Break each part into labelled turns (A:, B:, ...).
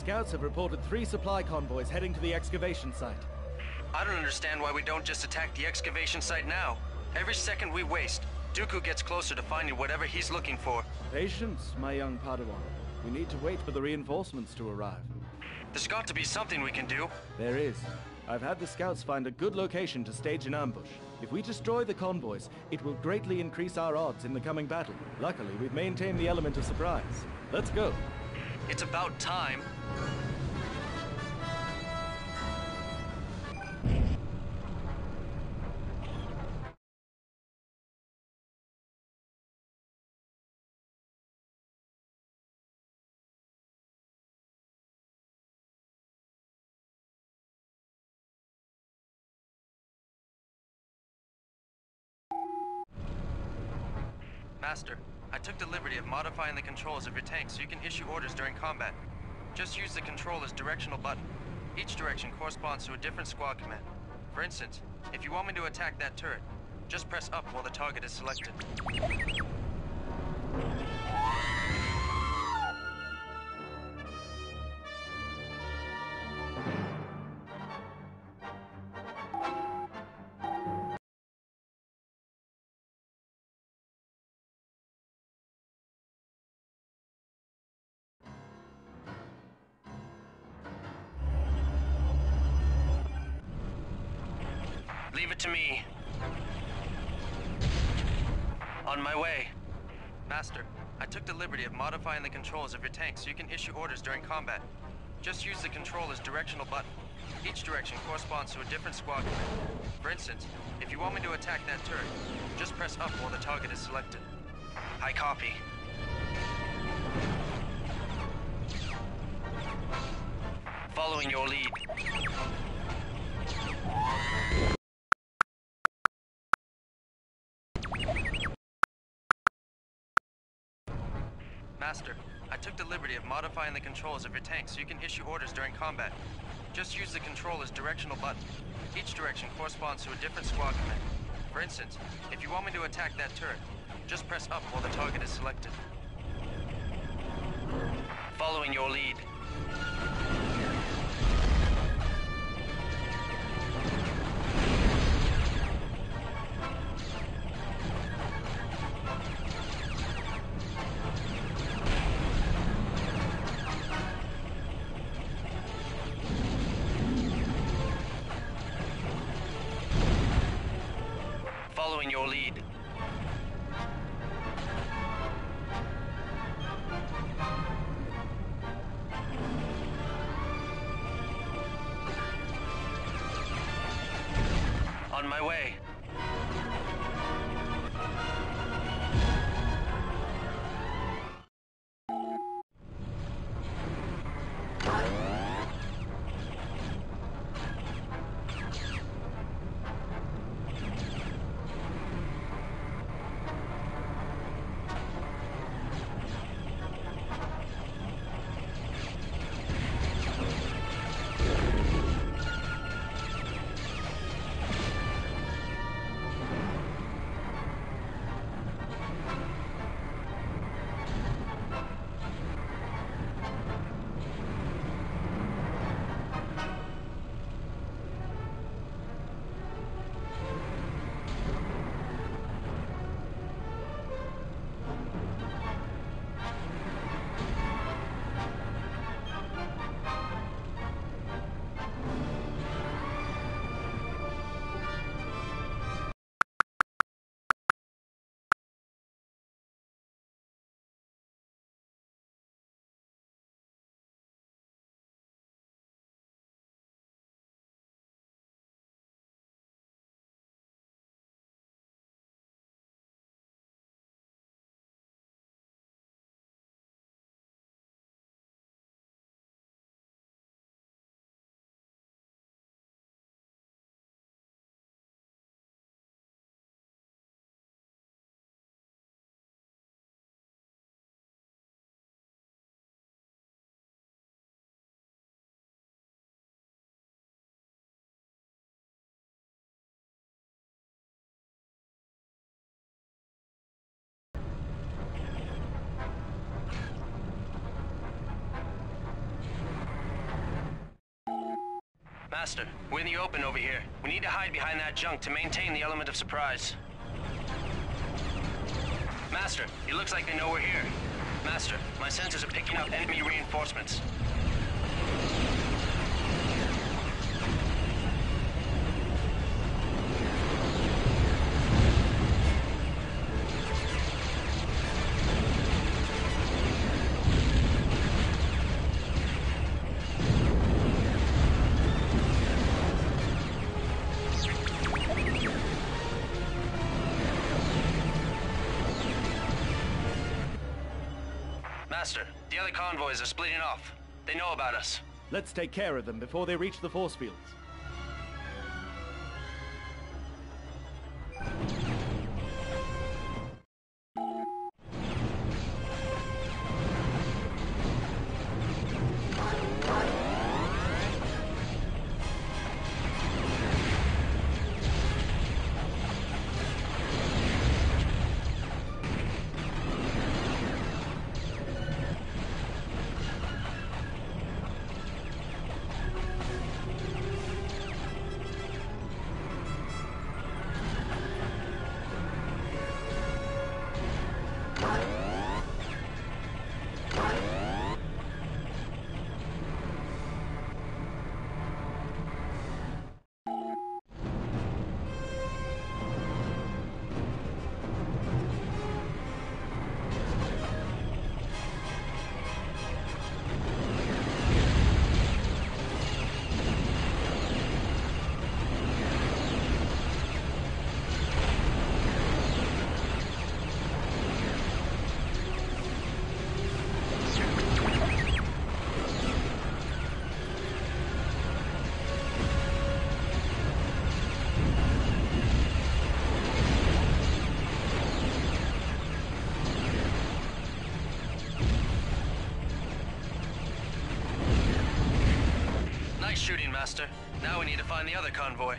A: scouts have reported 3 supply convoys heading to the excavation site.
B: I don't understand why we don't just attack the excavation site now. Every second we waste, Dooku gets closer to finding whatever he's looking for.
A: Patience, my young Padawan. We need to wait for the reinforcements to arrive.
B: There's got to be something we can do.
A: There is. I've had the scouts find a good location to stage an ambush. If we destroy the convoys, it will greatly increase our odds in the coming battle. Luckily, we've maintained the element of surprise. Let's go.
B: It's about time. Master, I took the liberty of modifying the controls of your tank so you can issue orders during combat. Just use the controller's directional button. Each direction corresponds to a different squad command. For instance, if you want me to attack that turret, just press up while the target is selected. Leave it to me. On my way. Master, I took the liberty of modifying the controls of your tank so you can issue orders during combat. Just use the controller's directional button. Each direction corresponds to a different squad command. For instance, if you want me to attack that turret, just press up while the target is selected. I copy. Following your lead. Master, I took the liberty of modifying the controls of your tank so you can issue orders during combat. Just use the controller's directional button. Each direction corresponds to a different squad command. For instance, if you want me to attack that turret, just press up while the target is selected. Following your lead. Following your lead. On my way. Master, we're in the open over here. We need to hide behind that junk to maintain the element of surprise. Master, it looks like they know we're here. Master, my sensors are picking up enemy reinforcements. Master, the other convoys are splitting off. They know about us.
A: Let's take care of them before they reach the force fields.
B: Nice shooting, Master. Now we need to find the other convoy.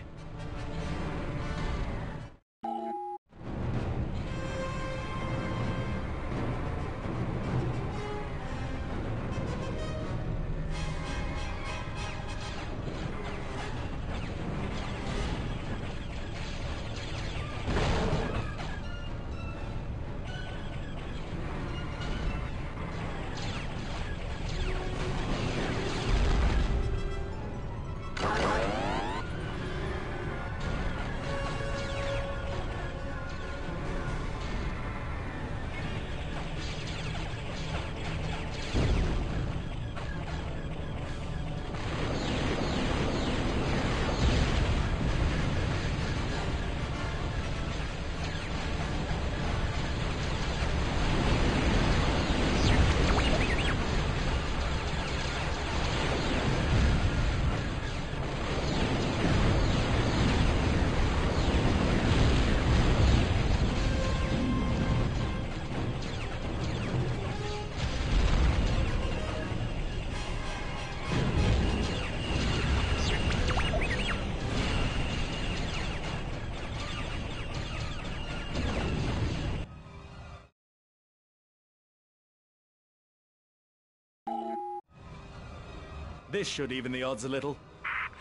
A: This should even the odds a little.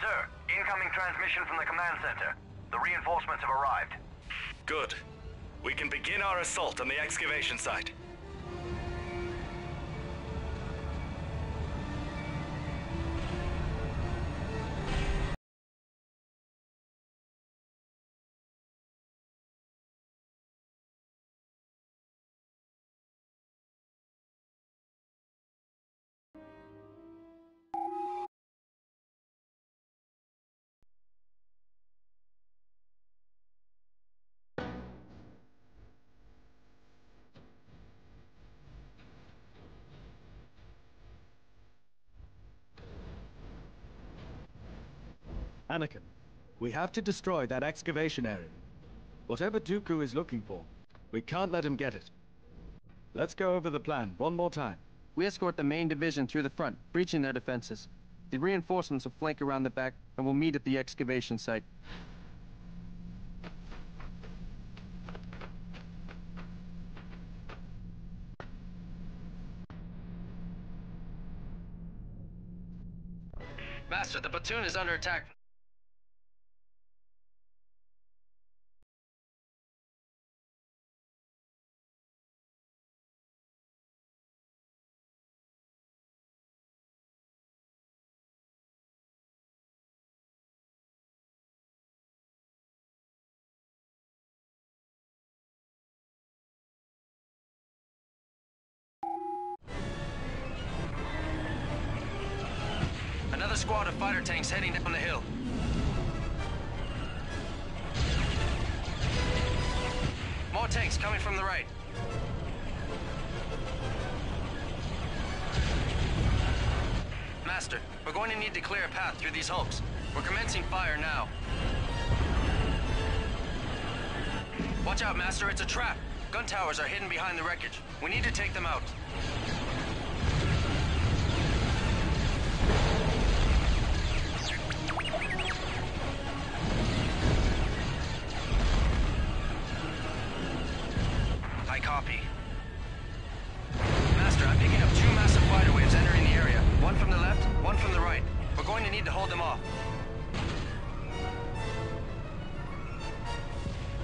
C: Sir, incoming transmission from the command center. The reinforcements have arrived.
A: Good. We can begin our assault on the excavation site. Anakin, we have to destroy that excavation area. Whatever Dooku is looking for, we can't let him get it. Let's go over the plan one more time.
B: We escort the main division through the front, breaching their defenses. The reinforcements will flank around the back, and we'll meet at the excavation site. Master, the platoon is under attack. Another squad of fighter tanks heading down the hill. More tanks coming from the right. Master, we're going to need to clear a path through these hulks. We're commencing fire now. Watch out, Master, it's a trap. Gun towers are hidden behind the wreckage. We need to take them out. Copy. Master, I'm picking up two massive fighter waves entering the area. One from the left, one from the right. We're going to need to hold them off.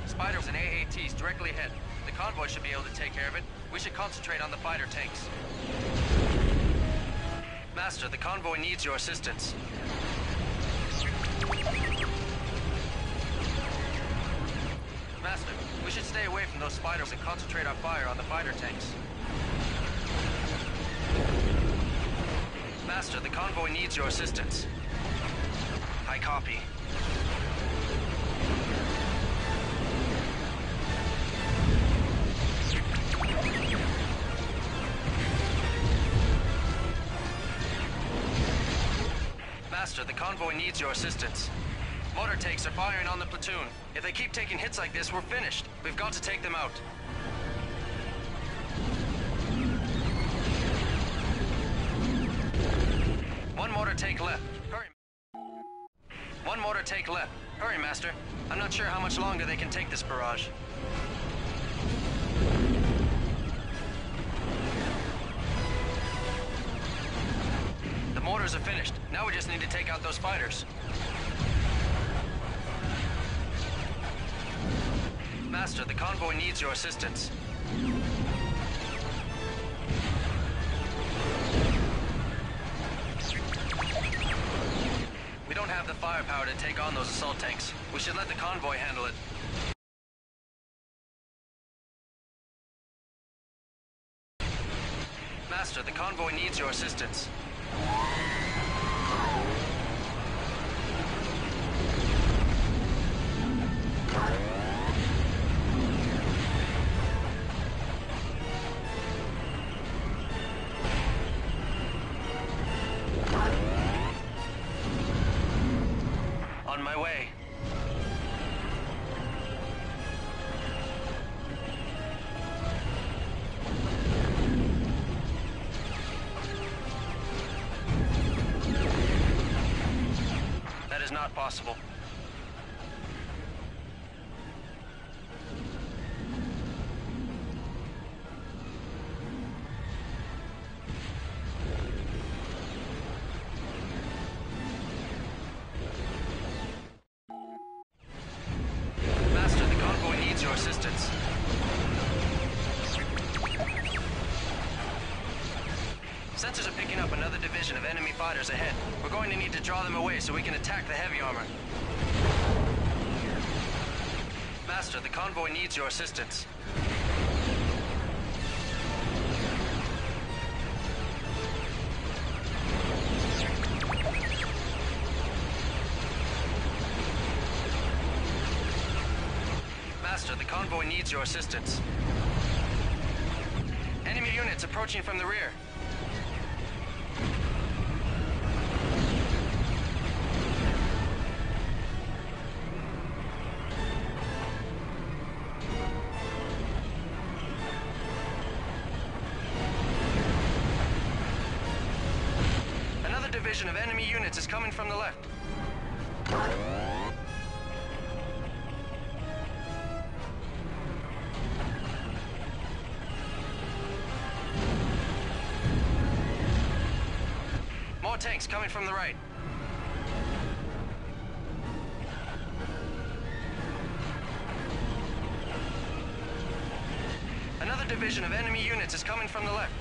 B: Spiders and AATs directly ahead. The convoy should be able to take care of it. We should concentrate on the fighter tanks. Master, the convoy needs your assistance. Master, we should stay away from those spiders and concentrate our fire on the fighter tanks. Master, the convoy needs your assistance. I copy. Master, the convoy needs your assistance. Motor tanks are firing on the platoon. If they keep taking hits like this, we're finished. We've got to take them out. One motor tank left. Hurry. One motor tank left. Hurry, Master. I'm not sure how much longer they can take this barrage. The mortars are finished. Now we just need to take out those fighters. Master, the convoy needs your assistance. We don't have the firepower to take on those assault tanks. We should let the convoy handle it. Master, the convoy needs your assistance. On my way. That is not possible. Master, the convoy needs your assistance. Sensors are picking up another division of enemy fighters ahead. We're going to need to draw them away so we can attack the heavy armor. Master, the convoy needs your assistance. Master, the convoy needs your assistance. Enemy units approaching from the rear. Another division of enemy units is coming from the left. More tanks coming from the right. Another division of enemy units is coming from the left.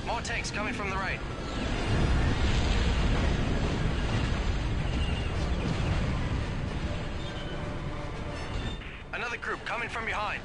B: More tanks coming from the right. Another group coming from behind.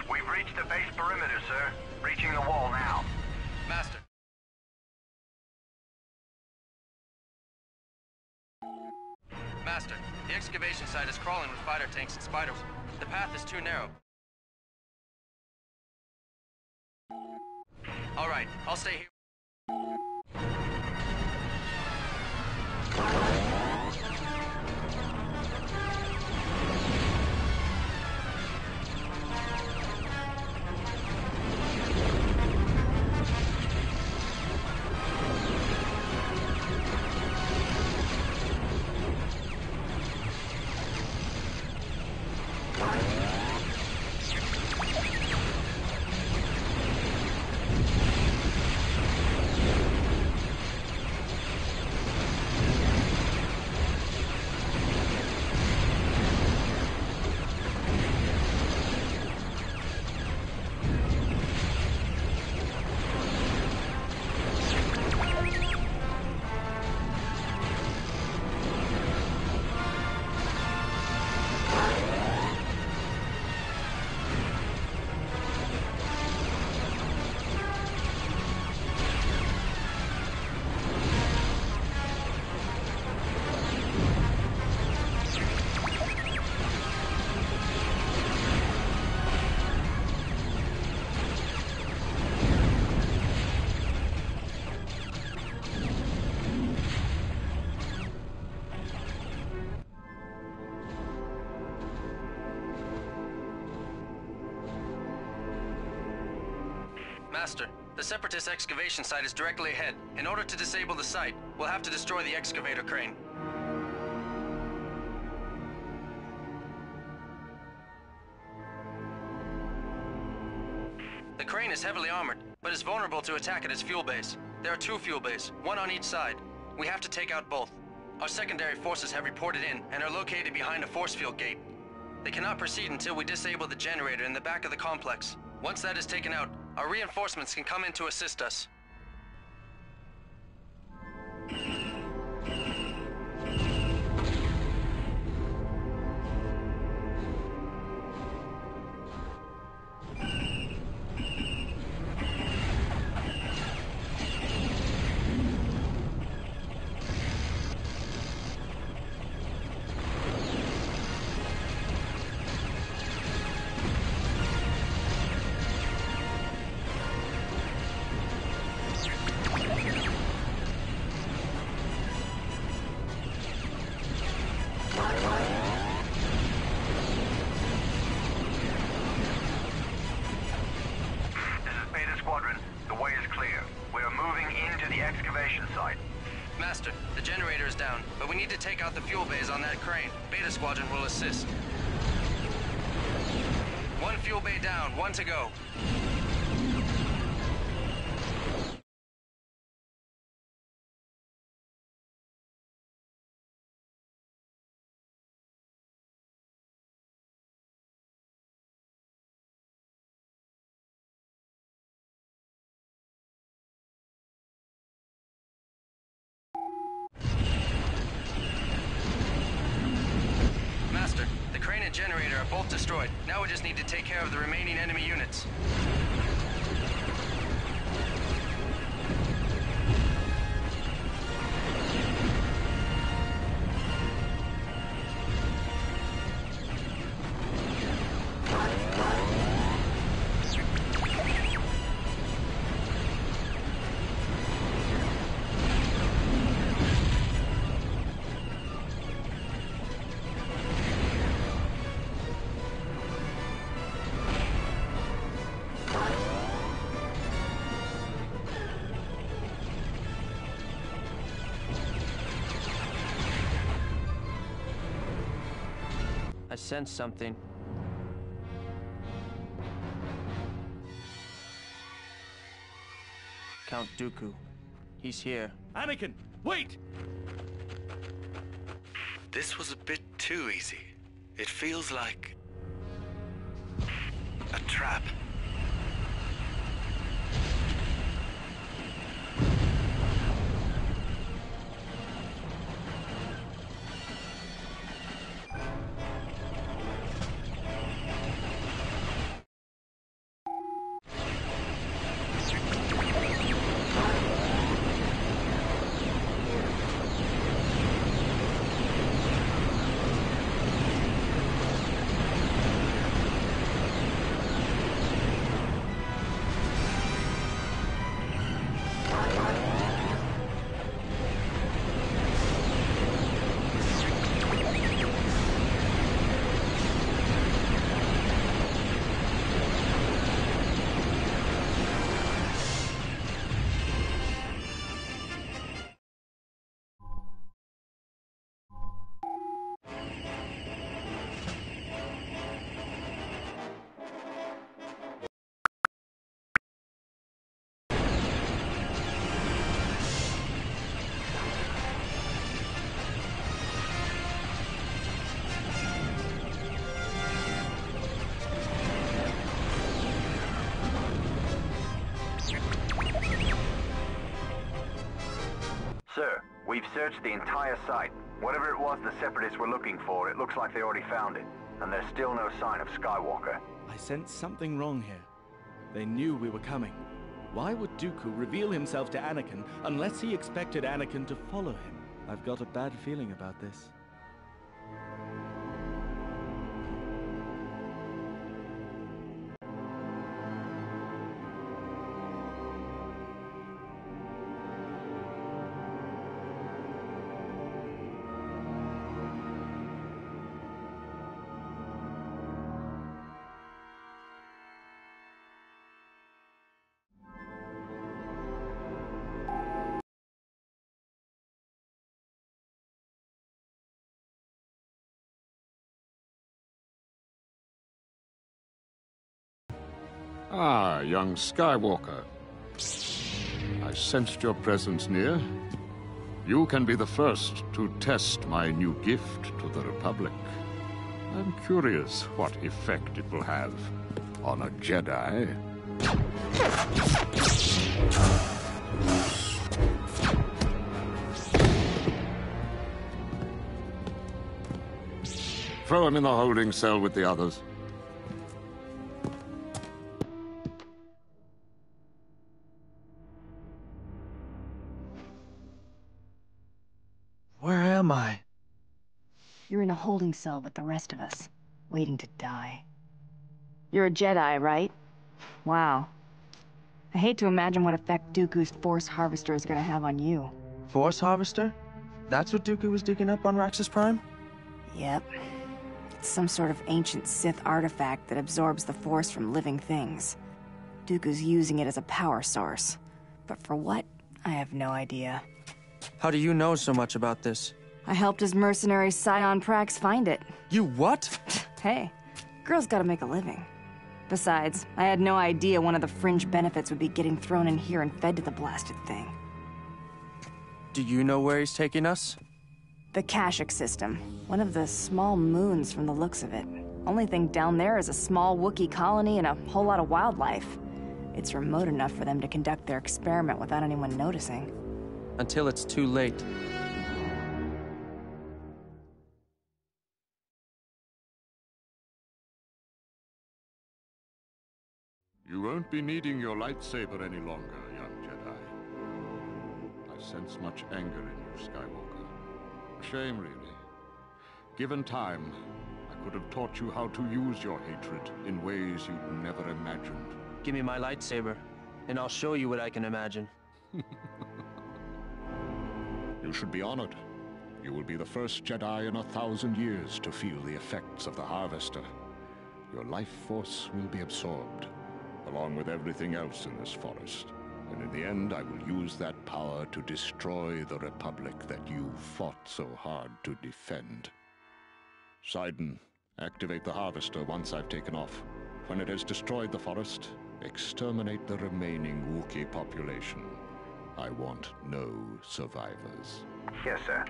C: We've reached the base perimeter, sir. Reaching the wall now.
B: Master. Master, the excavation site is crawling with fighter tanks and spiders. The path is too narrow. All right, I'll stay here. Master, the Separatist excavation site is directly ahead. In order to disable the site, we'll have to destroy the excavator crane. The crane is heavily armored, but is vulnerable to attack at its fuel base. There are 2 fuel bays, one on each side. We have to take out both. Our secondary forces have reported in and are located behind a force field gate. They cannot proceed until we disable the generator in the back of the complex. Once that is taken out, our reinforcements can come in to assist us. Master, the generator is down, but we need to take out the fuel bays on that crane. Beta Squadron will assist. 1 fuel bay down, 1 to go. Master, the crane and generator are both destroyed. Now we just need to take care of the remaining enemy units. sense something. Count Dooku. He's here.
A: Anakin, wait!
D: This was a bit too easy. It feels like a trap.
C: Sir, we've searched the entire site. Whatever it was the Separatists were looking for, it looks like they already found it. And there's still no sign of Skywalker.
A: I sense something wrong here. They knew we were coming. Why would Dooku reveal himself to Anakin unless he expected Anakin to follow him? I've got a bad feeling about this.
E: Ah, young Skywalker. I sensed your presence near. You can be the first to test my new gift to the Republic. I'm curious what effect it will have on a Jedi. Throw him in the holding cell with the others.
F: Where am I?
G: You're in a holding cell with the rest of us, waiting to die. You're a Jedi, right? Wow. I hate to imagine what effect Dooku's Force Harvester is gonna have on you.
F: Force Harvester? That's what Dooku was digging up on Raxus Prime?
G: Yep. It's some sort of ancient Sith artifact that absorbs the Force from living things. Dooku's using it as a power source. But for what? I have no idea.
F: How do you know so much about this?
G: I helped his mercenary Scion Prax find it.
F: You what?
G: Hey, girls gotta make a living. Besides, I had no idea one of the fringe benefits would be getting thrown in here and fed to the blasted thing.
F: Do you know where he's taking us?
G: The Kashyyyk system. One of the small moons from the looks of it. Only thing down there is a small Wookiee colony and a whole lot of wildlife. It's remote enough for them to conduct their experiment without anyone noticing.
F: Until it's too late.
E: You won't be needing your lightsaber any longer, young Jedi. I sense much anger in you, Skywalker. A shame, really. Given time, I could have taught you how to use your hatred in ways you'd never imagined.
B: Give me my lightsaber, and I'll show you what I can imagine.
E: You should be honored. You will be the first Jedi in 1,000 years to feel the effects of the Harvester. Your life force will be absorbed, along with everything else in this forest. And in the end, I will use that power to destroy the Republic that you fought so hard to defend. Sidon, Activate the harvester once I've taken off. When it has destroyed the forest, exterminate the remaining Wookiee population. I want no survivors.
C: Yes, sir.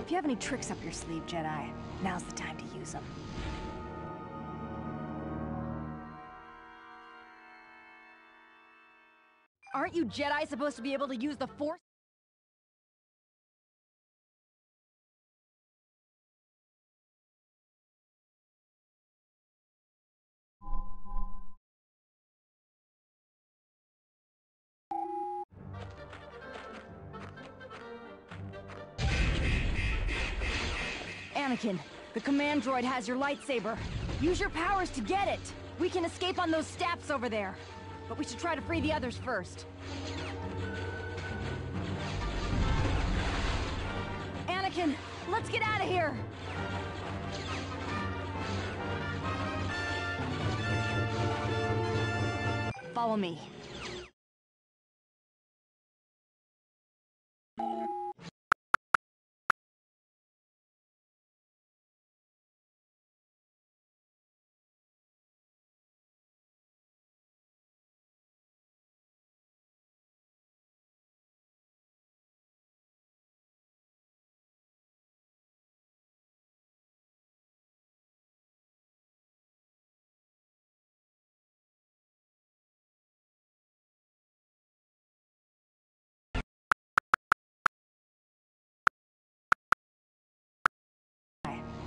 G: If you have any tricks up your sleeve, Jedi, now's the time to use them. Aren't you Jedi supposed to be able to use the Force? Anakin, the command droid has your lightsaber. Use your powers to get it. We can escape on those steps over there. But we should try to free the others first. Anakin, let's get out of here! Follow me.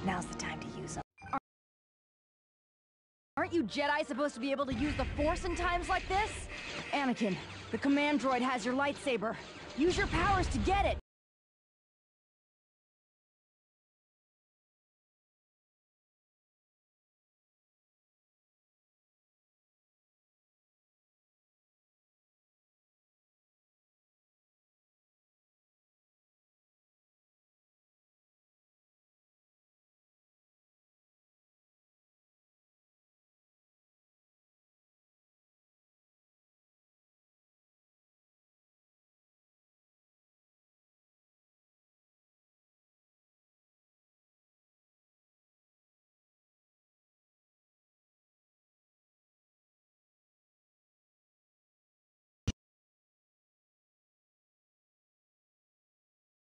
G: Now's the time to use them. Aren't you Jedi supposed to be able to use the Force in times like this? Anakin, the command droid has your lightsaber. Use your powers to get it.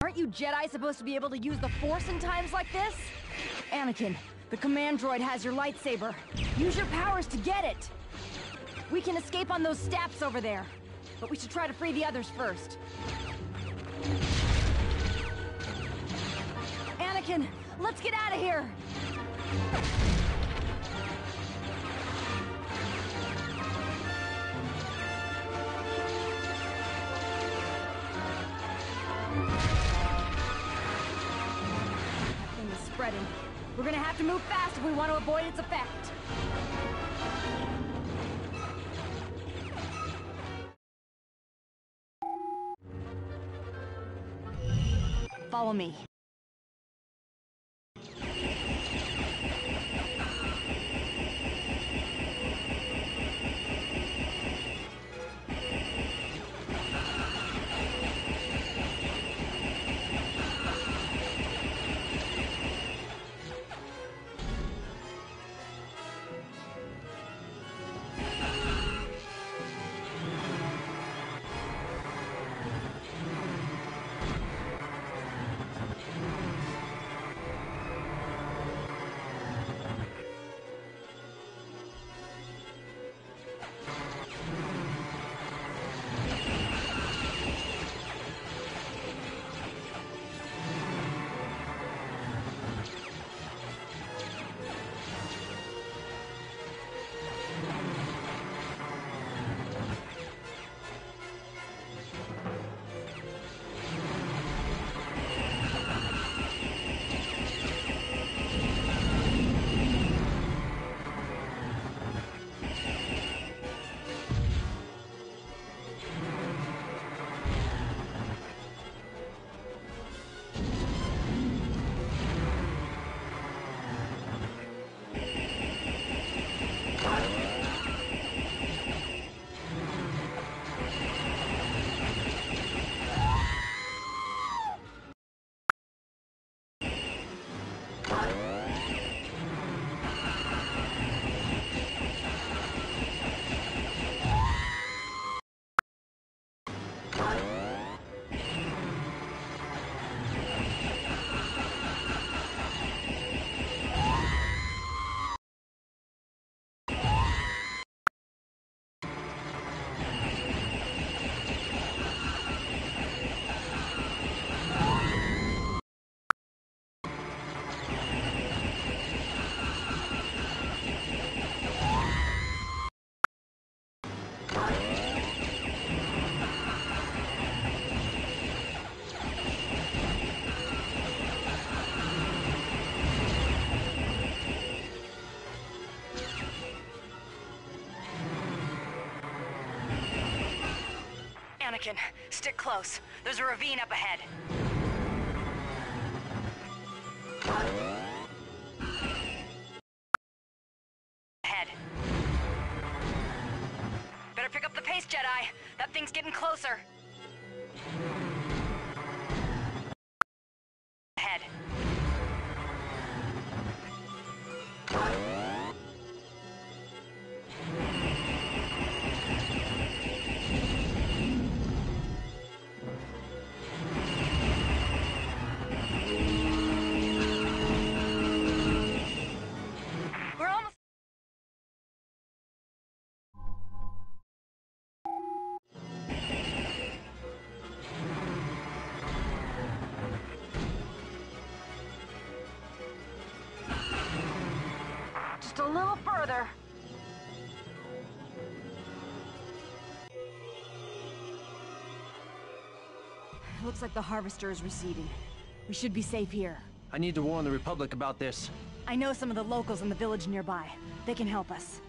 G: Aren't you Jedi supposed to be able to use the Force in times like this? Anakin, the command droid has your lightsaber. Use your powers to get it. We can escape on those steps over there. But we should try to free the others first. Anakin, let's get out of here! Spreading. We're gonna have to move fast if we want to avoid its effect. Follow me. Anakin, stick close. There's a ravine up ahead. Ahead. Better pick up the pace, Jedi. That thing's getting closer. Ahead. We're almost... Just a little further. Looks like the harvester is receding. We should be safe here.
B: I need to warn the Republic about this.
G: I know some of the locals in the village nearby. They can help us.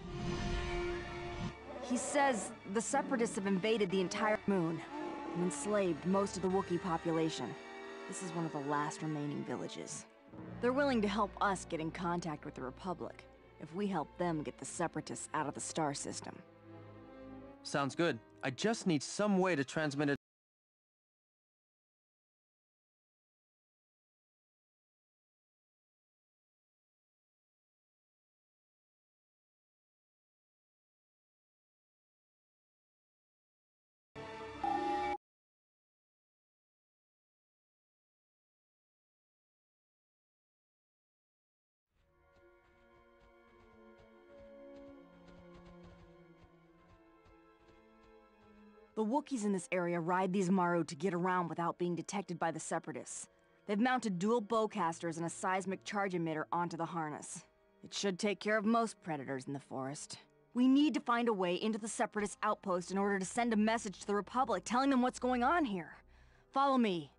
G: He says the Separatists have invaded the entire moon and enslaved most of the Wookiee population. This is one of the last remaining villages. They're willing to help us get in contact with the Republic if we help them get the Separatists out of the star system.
B: Sounds good. I just need some way to transmit it.
G: The Wookiees in this area ride these Maru to get around without being detected by the Separatists. They've mounted dual bowcasters and a seismic charge emitter onto the harness. It should take care of most predators in the forest. We need to find a way into the Separatist outpost in order to send a message to the Republic telling them what's going on here. Follow me.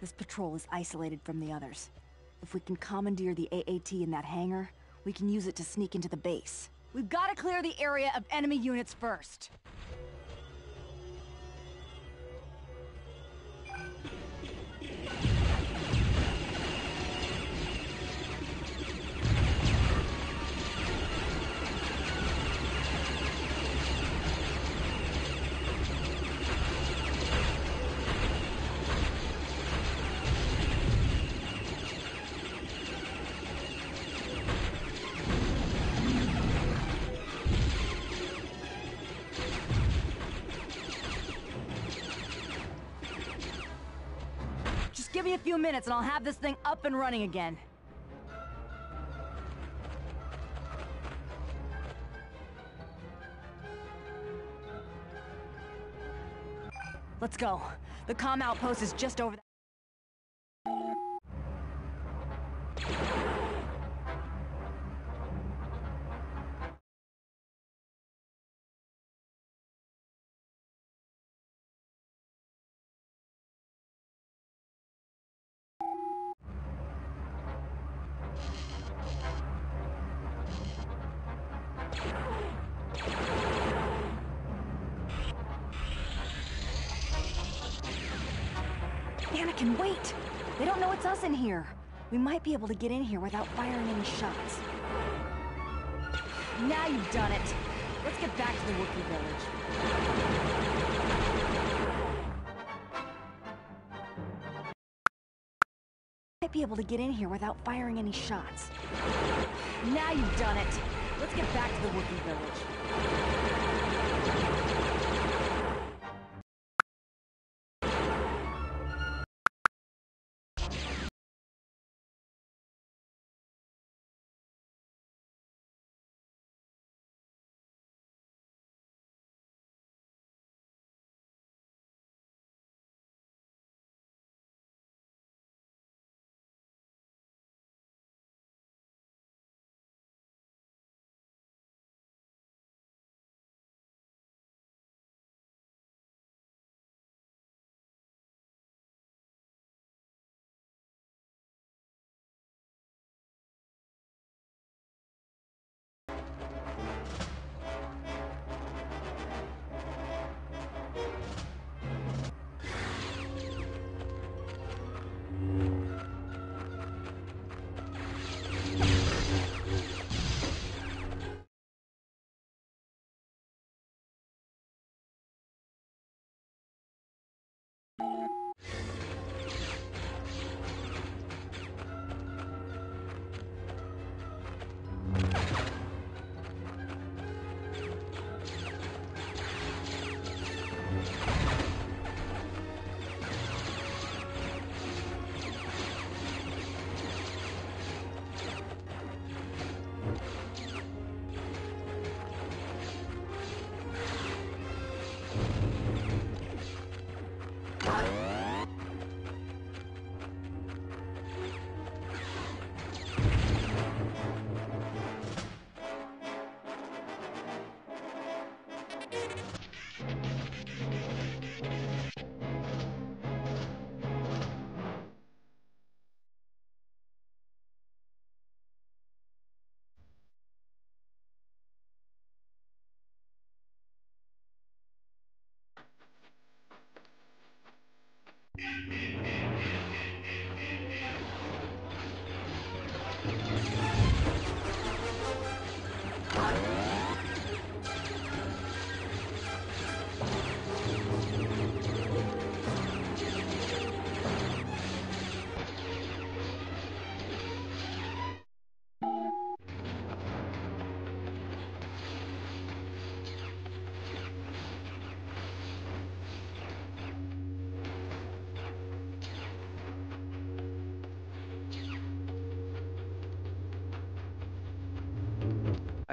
G: This patrol is isolated from the others. If we can commandeer the AAT in that hangar, we can use it to sneak into the base. We've got to clear the area of enemy units first. Give me a few minutes and I'll have this thing up and running again. Let's go. The comm outpost is just over there. Anakin, wait! They don't know it's us in here. We might be able to get in here without firing any shots. Now you've done it. Let's get back to the Wookiee village. Might be able to get in here without firing any shots. Now you've done it. Let's get back to the Wookiee village.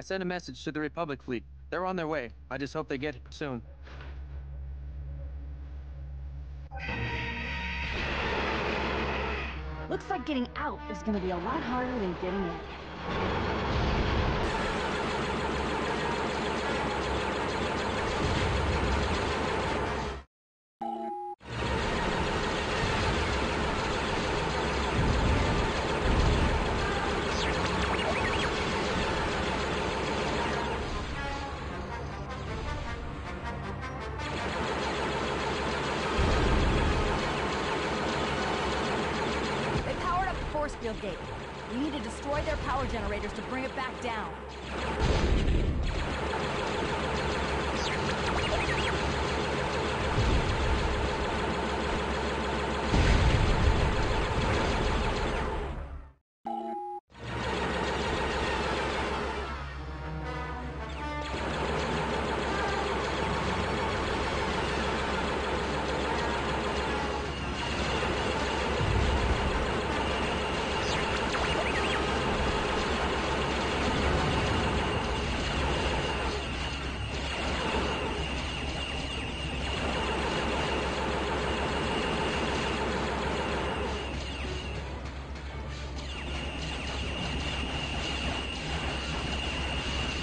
H: I sent a message to the Republic fleet. They're on their way. I just hope they get here soon.
G: Looks like getting out is gonna be a lot harder than getting in. field gate. We need to destroy their power generators to bring it back down.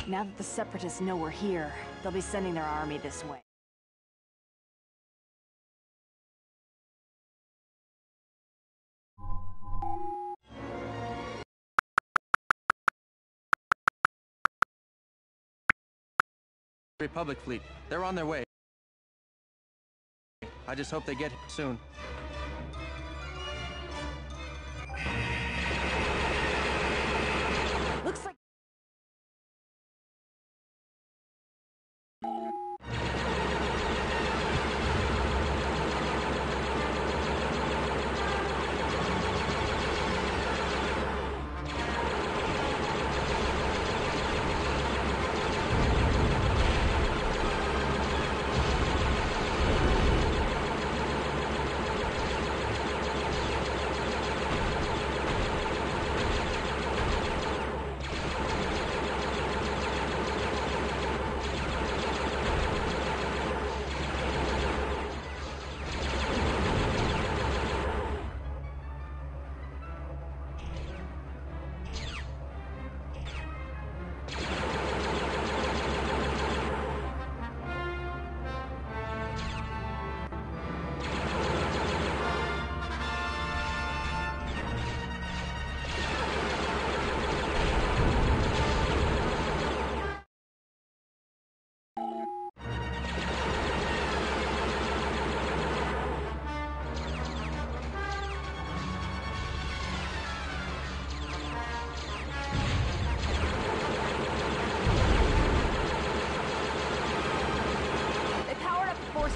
G: Now that the Separatists know we're here, they'll be sending their army this way.
H: Republic fleet. They're on their way. I just hope they get here soon.
G: Looks like...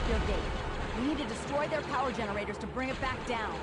G: Field gate. We need to destroy their power generators to bring it back down.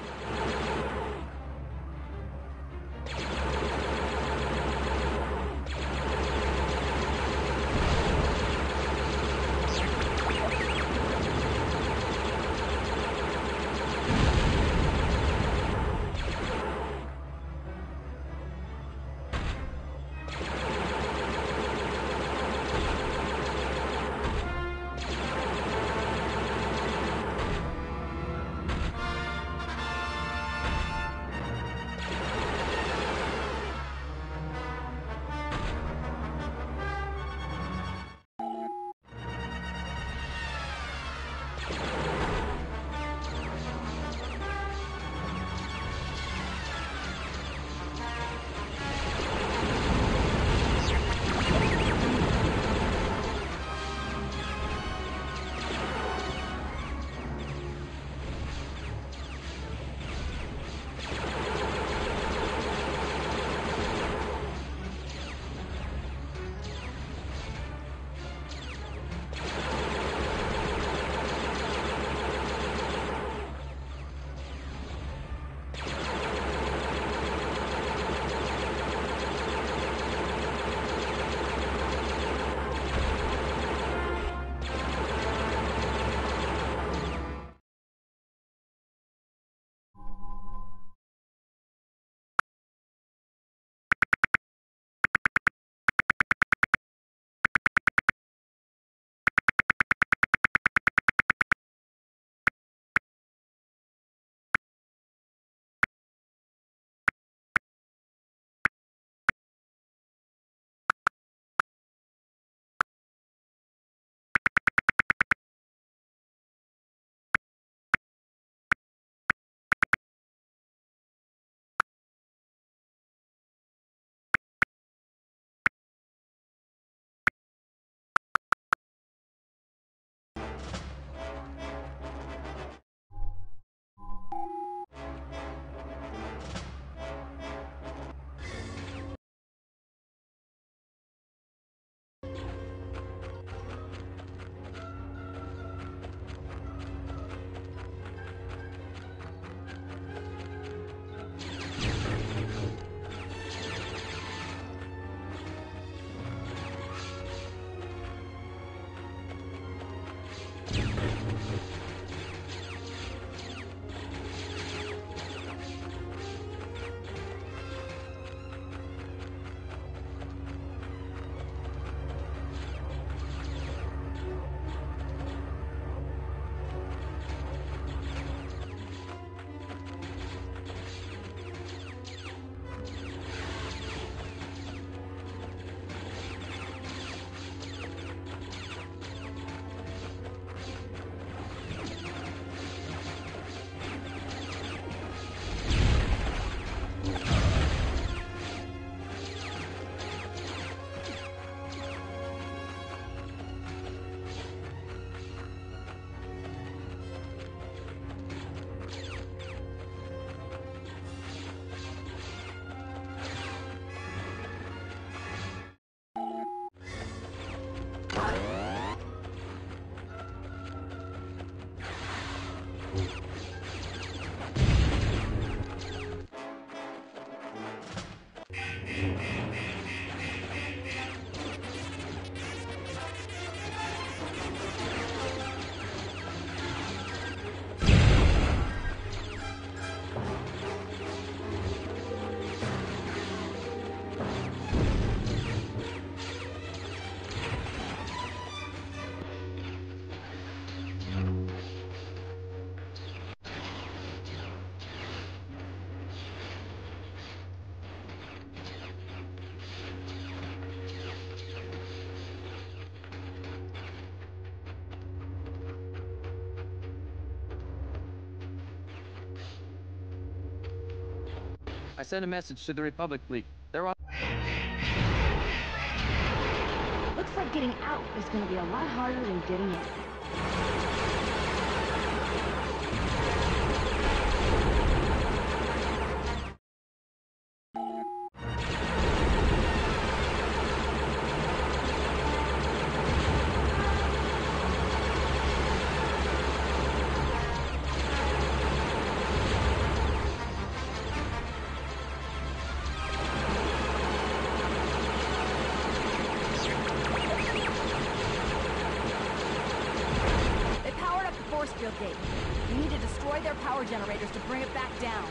H: I sent a message to the Republic fleet. They're on.
G: Looks like getting out is gonna be a lot harder than getting in. Gate. We need to destroy their power generators to bring it back down.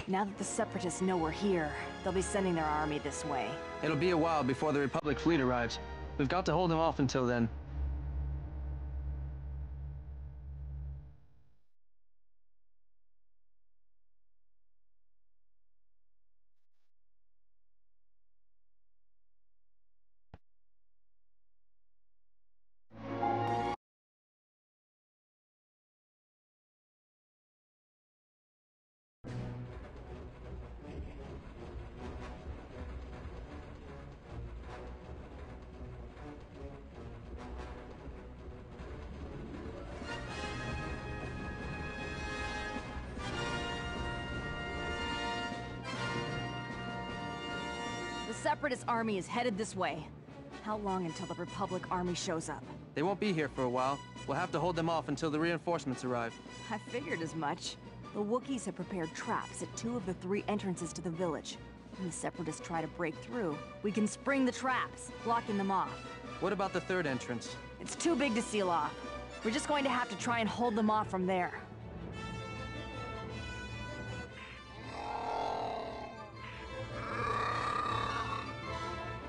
G: Now that the Separatists know we're here, they'll be sending their army this way.
H: It'll be a while before the Republic fleet arrives. We've got to hold them off until then.
G: The Separatist army is headed this way. How long until the Republic army shows up?
H: They won't be here for a while. We'll have to hold them off until the reinforcements arrive.
G: I figured as much. The Wookiees have prepared traps at 2 of the 3 entrances to the village. When the Separatists try to break through, we can spring the traps, blocking them off.
H: What about the 3rd entrance?
G: It's too big to seal off. We're just going to have to try and hold them off from there.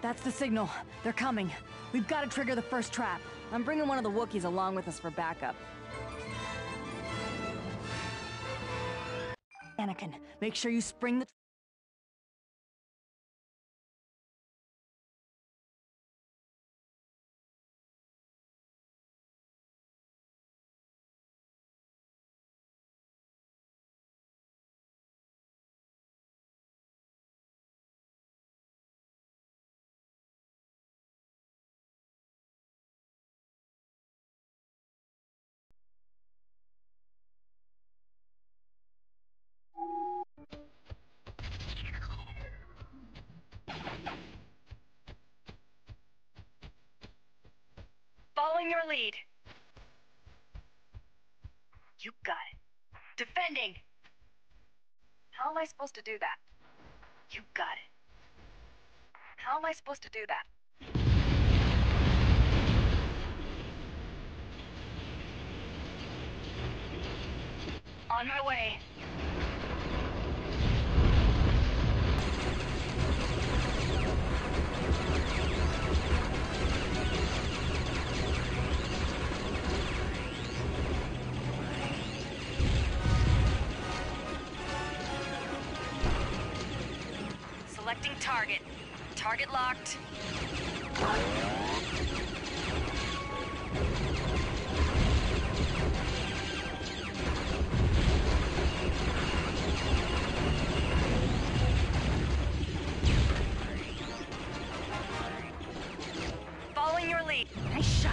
G: That's the signal. They're coming. We've got to trigger the first trap. I'm bringing one of the Wookiees along with us for backup. Anakin, make sure you spring the... Following your lead. You got it. Defending! How am I supposed to do that? You got it. How am I supposed to do that? On my way. Selecting target. Target locked. Following your lead. Nice shot.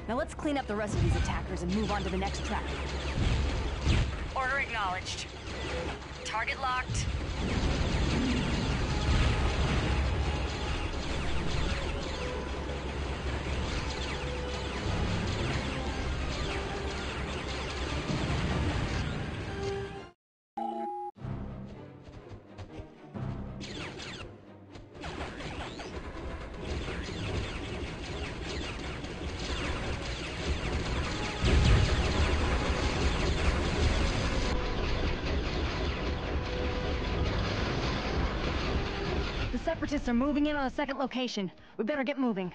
G: Now let's clean up the rest of these attackers and move on to the next track. Order acknowledged. Target locked. The Separatists are moving in on a second location. We better get moving.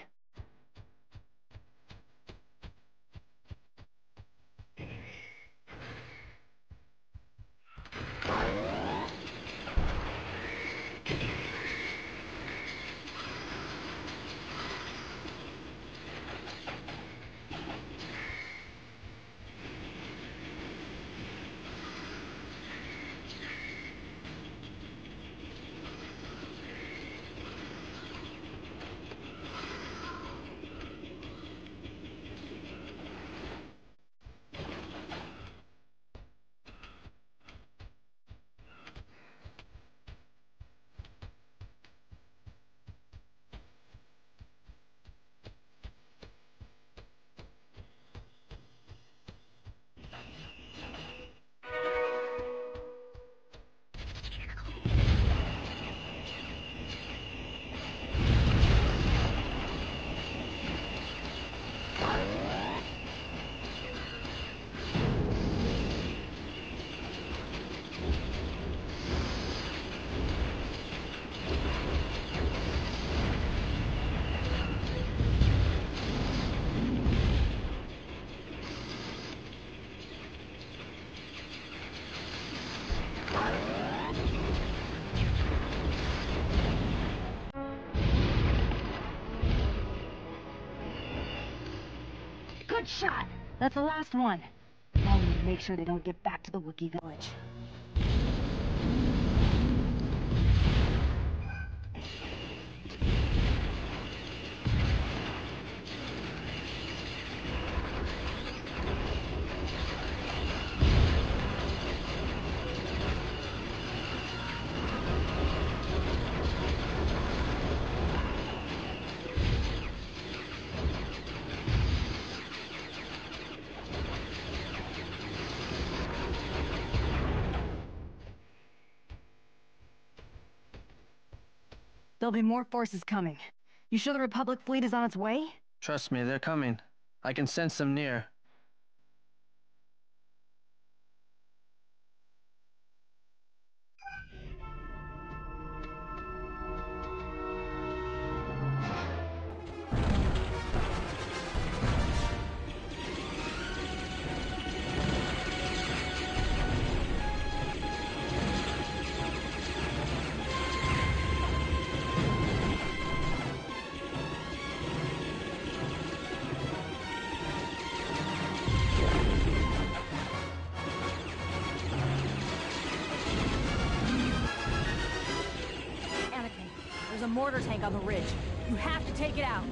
G: Good shot! That's the last one. Now we need to make sure they don't get back to the Wookiee village. There'll be more forces coming. You sure the Republic fleet is on its way?
H: Trust me, they're coming. I can sense them near.
G: There's a mortar tank on the ridge. You have to take it out.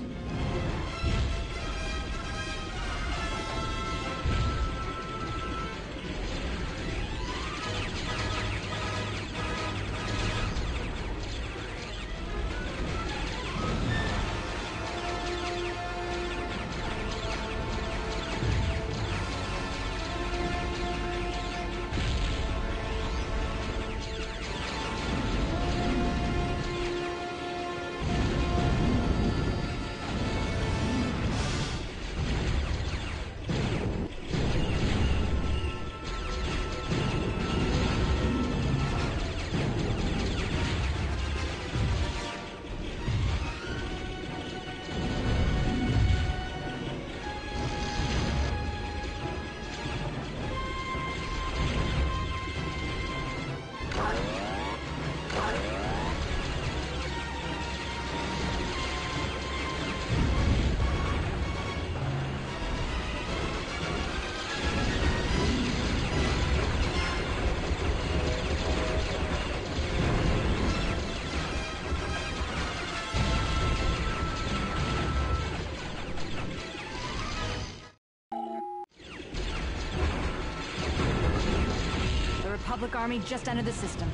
G: Republic Army just entered the system.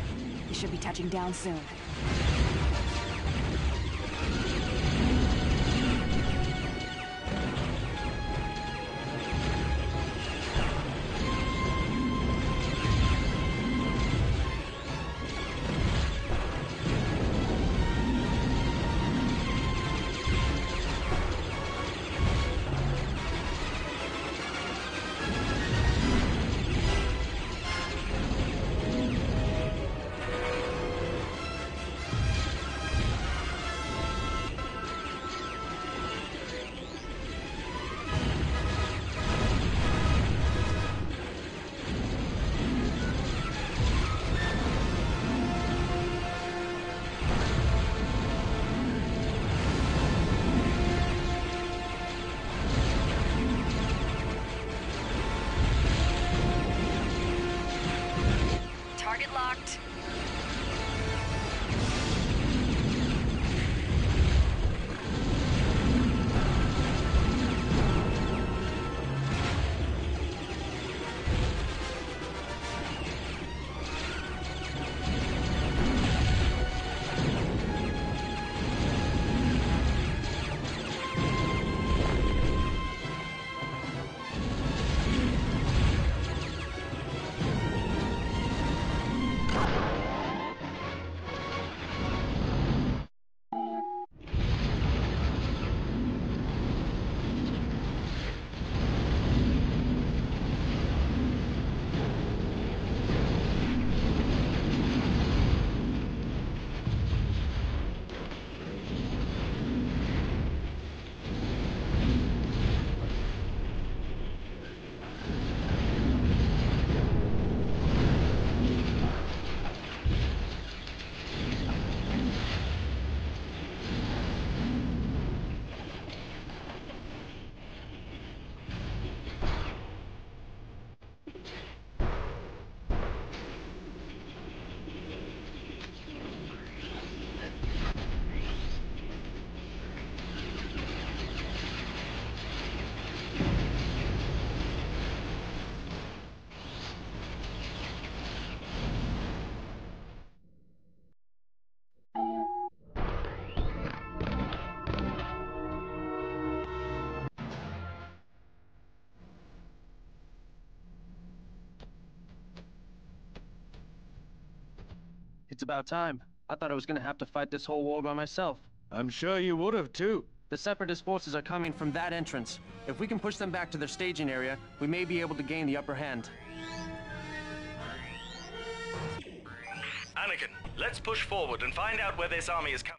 G: They should be touching down soon. Target locked.
H: It's about time. I thought I was gonna have to fight this whole war by myself.
A: I'm sure you would have too.
H: The Separatist forces are coming from that entrance. If we can push them back to their staging area, we may be able to gain the upper hand.
A: Anakin, let's push forward and find out where this army is coming.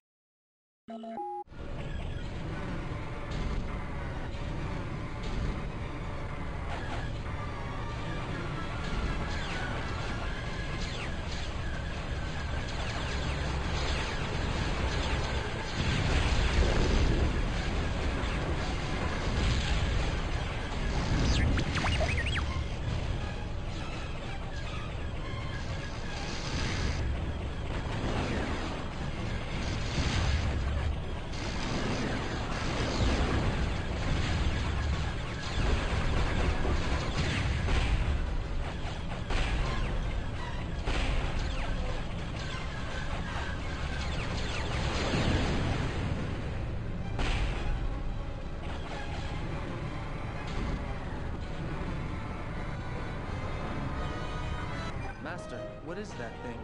H: Master, what is that thing?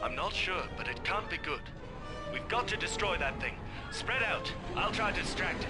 A: I'm not sure, but it can't be good. We've got to destroy that thing. Spread out. I'll try to distract it.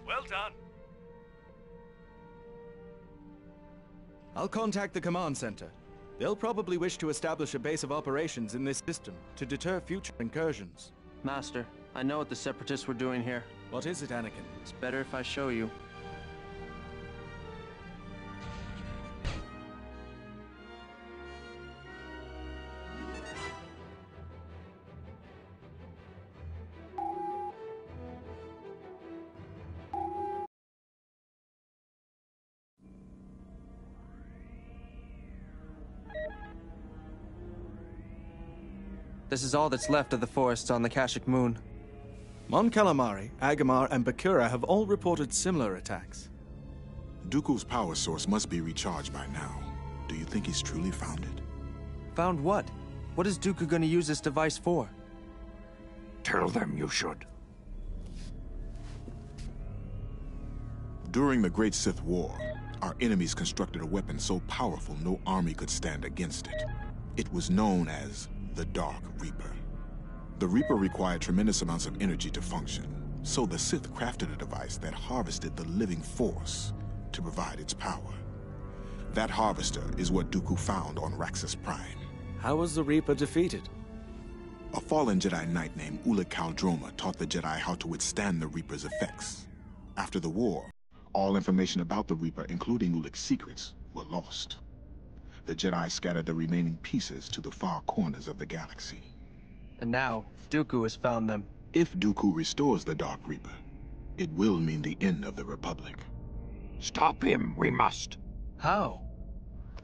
A: Well done. I'll contact the command center. They'll probably wish to establish a base of operations in this system to deter future incursions.
H: Master, I know what the Separatists were doing here.
A: What is it, Anakin?
H: It's better if I show you. This is all that's left of the forests on the Kashyyyk moon.
A: Mon Calamari, Agamar, and Bakura have all reported similar attacks.
I: Dooku's power source must be recharged by now. Do you think he's truly found it?
H: Found what? What is Dooku gonna use this device for?
J: Tell them you should.
I: During the Great Sith War, our enemies constructed a weapon so powerful no army could stand against it. It was known as the Dark Reaper. The Reaper required tremendous amounts of energy to function, so the Sith crafted a device that harvested the living force to provide its power. That harvester is what Dooku found on Raxus Prime.
A: How was the Reaper defeated?
I: A fallen Jedi Knight named Ulic Qel-Droma taught the Jedi how to withstand the Reaper's effects. After the war, all information about the Reaper, including Ulic's secrets, were lost. The Jedi scattered the remaining pieces to the far corners of the galaxy.
H: And now, Dooku has found them.
I: If Dooku restores the Dark Reaper, it will mean the end of the Republic.
J: Stop him, we must.
H: How?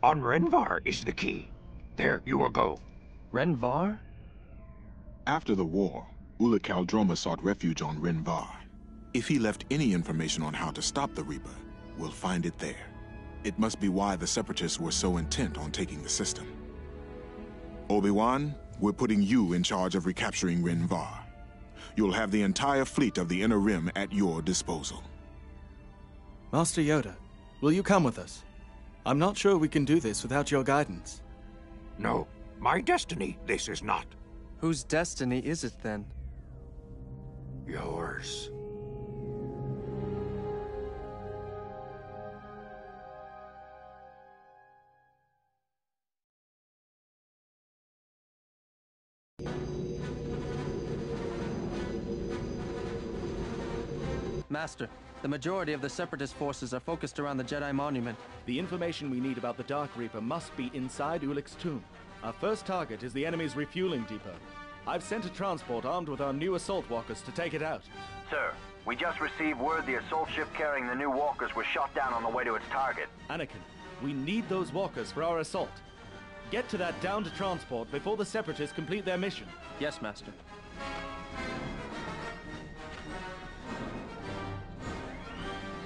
J: On Renvar is the key. There you will go.
H: Renvar?
I: After the war, Ulic Qel-Droma sought refuge on Renvar. If he left any information on how to stop the Reaper, we'll find it there. It must be why the Separatists were so intent on taking the system. Obi-Wan, we're putting you in charge of recapturing Renvar. You'll have the entire fleet of the Inner Rim at your disposal.
A: Master Yoda, will you come with us? I'm not sure we can do this without your guidance.
J: No, my destiny this is not.
H: Whose destiny is it then?
J: Yours.
H: Master, the majority of the Separatist forces are focused around the Jedi Monument.
A: The information we need about the Dark Reaper must be inside Ulic's tomb. Our first target is the enemy's refueling depot. I've sent a transport armed with our new assault walkers to take it out.
C: Sir, we just received word the assault ship carrying the new walkers was shot down on the way to its target.
A: Anakin, we need those walkers for our assault. Get to that downed transport before the Separatists complete their mission.
H: Yes, Master.